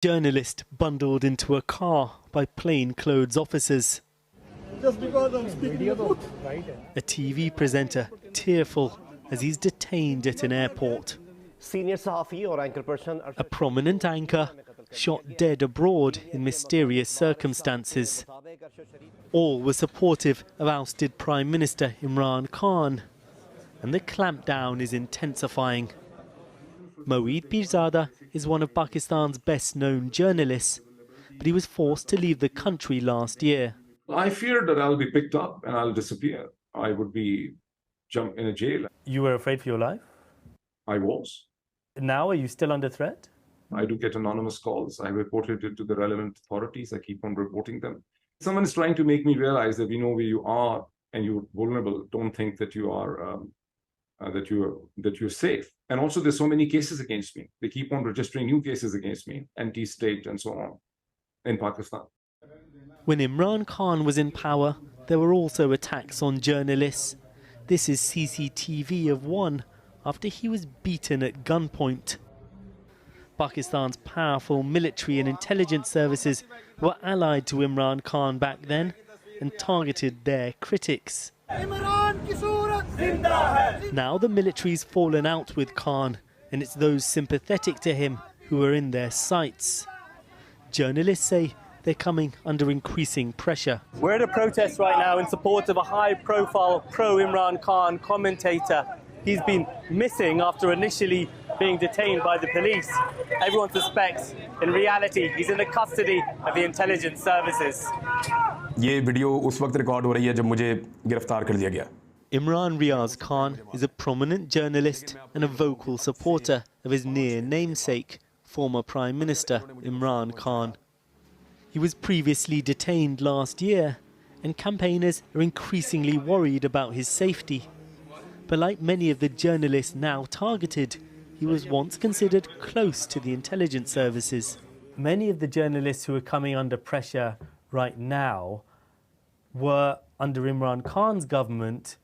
Journalist bundled into a car by plainclothes officers. Just because I'm speaking the truth. A TV presenter tearful as he's detained at an airport. A prominent anchor shot dead abroad in mysterious circumstances. All were supportive of ousted Prime Minister Imran Khan, and the clampdown is intensifying. Moeed Pirzada is one of Pakistan's best-known journalists, but he was forced to leave the country last year. I feared that I'll be picked up and I'll disappear. I would be jumped in a jail. You were afraid for your life? I was. Now, are you still under threat? I do get anonymous calls. I reported it to the relevant authorities. I keep on reporting them. Someone is trying to make me realize that we know where you are and you're vulnerable. Don't think that you are that you're safe. And also, there's so many cases against me. They keep on registering new cases against me, anti-state and so on, in Pakistan. When Imran Khan was in power, there were also attacks on journalists. This is CCTV of one after he was beaten at gunpoint. Pakistan's powerful military and intelligence services were allied to Imran Khan back then and targeted their critics. Now the military's fallen out with Khan, and it's those sympathetic to him who are in their sights. Journalists say they're coming under increasing pressure. We're at a protest right now in support of a high-profile pro-Imran Khan commentator. He's been missing after initially being detained by the police. Everyone suspects, in reality, he's in the custody of the intelligence services. ये video उस वक्त record हो रही है जब मुझे गिरफ्तार कर लिया गया. Imran Riaz Khan is a prominent journalist and a vocal supporter of his near namesake, former Prime Minister Imran Khan. He was previously detained last year, and campaigners are increasingly worried about his safety. But like many of the journalists now targeted, he was once considered close to the intelligence services. Many of the journalists who are coming under pressure right now were, under Imran Khan's government,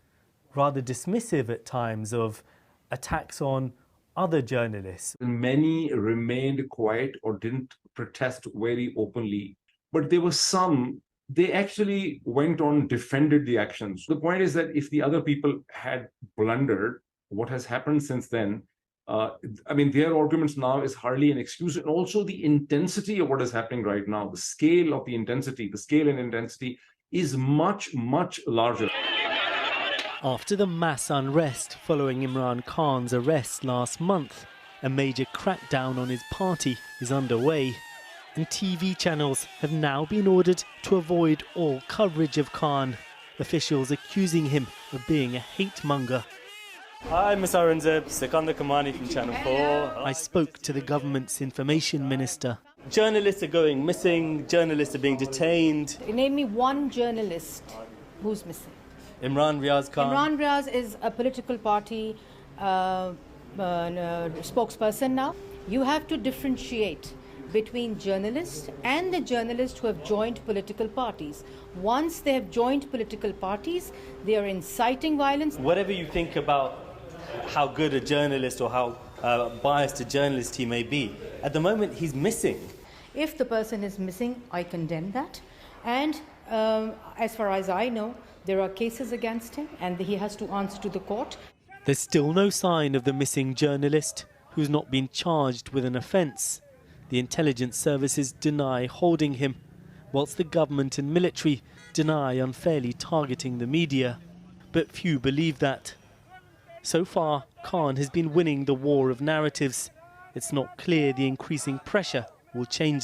rather dismissive at times of attacks on other journalists. Many remained quiet or didn't protest very openly, but there were some, they actually went on, defended the actions. The point is that if the other people had blundered, what has happened since then, I mean, their arguments now is hardly an excuse. And also the intensity of what is happening right now, the scale of the intensity, the scale and intensity is much, much larger. After the mass unrest following Imran Khan's arrest last month, a major crackdown on his party is underway, and TV channels have now been ordered to avoid all coverage of Khan, officials accusing him of being a hate-monger. Hi, Ms. Aurangzeb, Sikandar Kamani from Channel 4. I spoke to the government's information minister. Journalists are going missing, journalists are being detained. Name me one journalist who's missing. Imran Riaz Khan. Imran Riaz is a political party spokesperson now. You have to differentiate between journalists and the journalists who have joined political parties. Once they have joined political parties, they are inciting violence. Whatever you think about how good a journalist or how biased a journalist he may be, at the moment he's missing. If the person is missing, I condemn that. And as far as I know, there are cases against him and he has to answer to the court. There's still no sign of the missing journalist, who's not been charged with an offence. The intelligence services deny holding him, whilst the government and military deny unfairly targeting the media. But few believe that. So far, Khan has been winning the war of narratives. It's not clear the increasing pressure will change that.